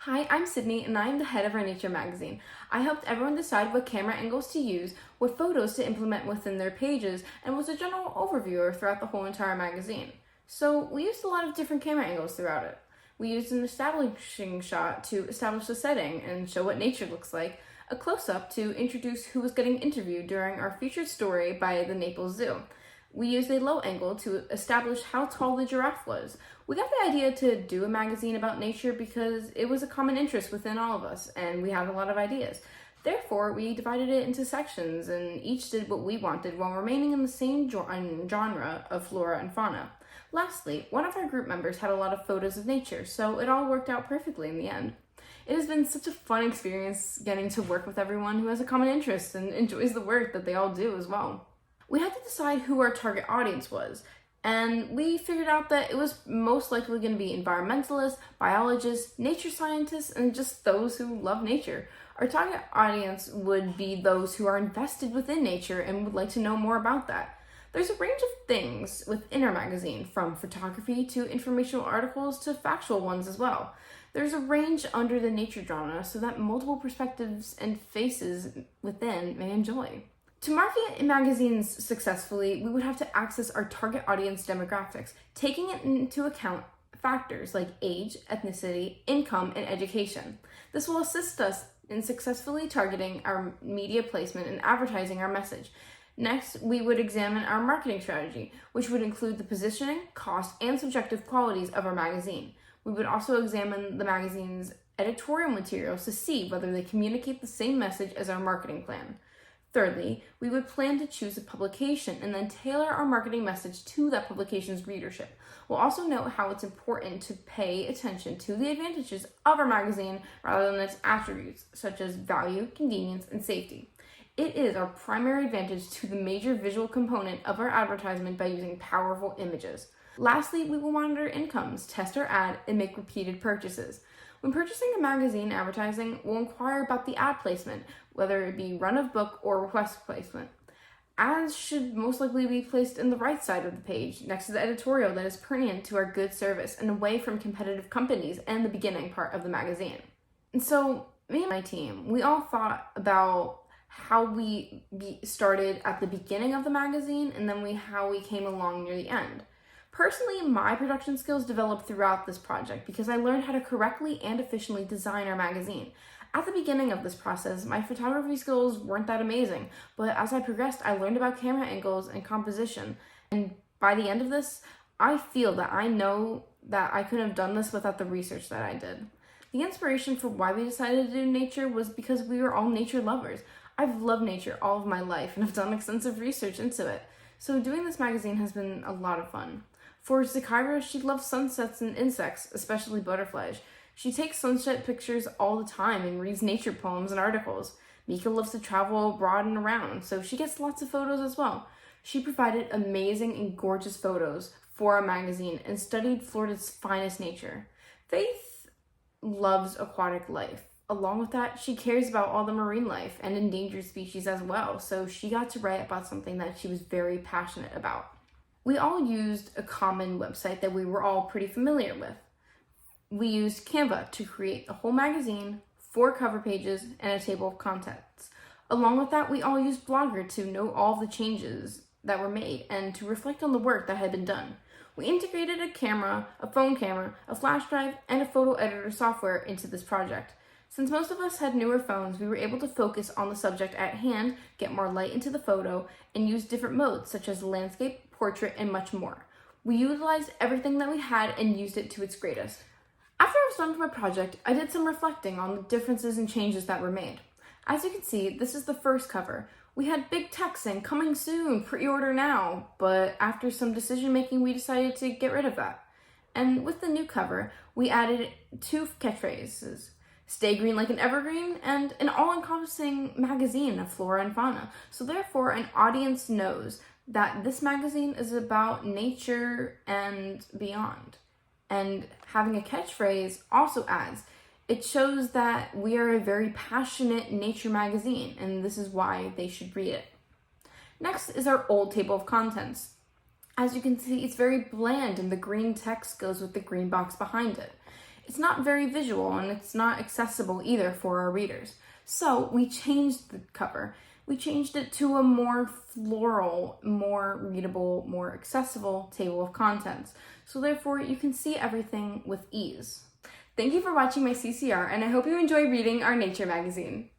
Hi, I'm Sydney and I'm the head of our Nature Magazine. I helped everyone decide what camera angles to use, what photos to implement within their pages, and was a general overviewer throughout the whole entire magazine. So we used a lot of different camera angles throughout it. We used an establishing shot to establish the setting and show what nature looks like, a close-up to introduce who was getting interviewed during our featured story by the Naples Zoo. We used a low angle to establish how tall the giraffe was. We got the idea to do a magazine about nature because it was a common interest within all of us, and we had a lot of ideas. Therefore, we divided it into sections, and each did what we wanted while remaining in the same genre of flora and fauna. Lastly, one of our group members had a lot of photos of nature, so it all worked out perfectly in the end. It has been such a fun experience getting to work with everyone who has a common interest and enjoys the work that they all do as well. We had to decide who our target audience was, and we figured out that it was most likely going to be environmentalists, biologists, nature scientists, and just those who love nature. Our target audience would be those who are invested within nature and would like to know more about that. There's a range of things within our magazine, from photography to informational articles to factual ones as well. There's a range under the nature genre so that multiple perspectives and faces within may enjoy. To market magazines successfully, we would have to access our target audience demographics, taking into account factors like age, ethnicity, income, and education. This will assist us in successfully targeting our media placement and advertising our message. Next, we would examine our marketing strategy, which would include the positioning, cost, and subjective qualities of our magazine. We would also examine the magazine's editorial materials to see whether they communicate the same message as our marketing plan. Thirdly, we would plan to choose a publication and then tailor our marketing message to that publication's readership. We'll also note how it's important to pay attention to the advantages of our magazine rather than its attributes, such as value, convenience, and safety. It is our primary advantage to the major visual component of our advertisement by using powerful images. Lastly, we will monitor incomes, test our ad, and make repeated purchases. When purchasing a magazine advertising, we'll inquire about the ad placement, whether it be run of book or request placement. Ads should most likely be placed in the right side of the page, next to the editorial that is pertinent to our good service and away from competitive companies and the beginning part of the magazine. And so, me and my team, we all thought about how we started at the beginning of the magazine and then how we came along near the end. Personally, my production skills developed throughout this project because I learned how to correctly and efficiently design our magazine. At the beginning of this process, my photography skills weren't that amazing, but as I progressed, I learned about camera angles and composition. And by the end of this, I feel that I know that I couldn't have done this without the research that I did. The inspiration for why we decided to do nature was because we were all nature lovers. I've loved nature all of my life and have done extensive research into it. So doing this magazine has been a lot of fun. For Zakira, she loves sunsets and insects, especially butterflies. She takes sunset pictures all the time and reads nature poems and articles. Mika loves to travel abroad and around, so she gets lots of photos as well. She provided amazing and gorgeous photos for our magazine and studied Florida's finest nature. Faith loves aquatic life. Along with that, she cares about all the marine life and endangered species as well, so she got to write about something that she was very passionate about. We all used a common website that we were all pretty familiar with. We used Canva to create the whole magazine, 4 cover pages, and a table of contents. Along with that, we all used Blogger to note all of the changes that were made and to reflect on the work that had been done. We integrated a camera, a phone camera, a flash drive, and a photo editor software into this project. Since most of us had newer phones, we were able to focus on the subject at hand, get more light into the photo, and use different modes such as landscape, portrait, and much more. We utilized everything that we had and used it to its greatest. After I was done with my project, I did some reflecting on the differences and changes that were made. As you can see, this is the first cover. We had big text saying coming soon, pre-order now, but after some decision making, we decided to get rid of that. And with the new cover, we added 2 catchphrases: stay green like an evergreen, and an all-encompassing magazine of flora and fauna. So therefore, an audience knows that this magazine is about nature and beyond. And having a catchphrase also adds, it shows that we are a very passionate nature magazine, and this is why they should read it. Next is our old table of contents. As you can see, it's very bland and the green text goes with the green box behind it. It's not very visual and it's not accessible either for our readers. So we changed the cover. We changed it to a more floral, more readable, more accessible table of contents. So therefore you can see everything with ease. Thank you for watching my CCR, and I hope you enjoy reading our nature magazine.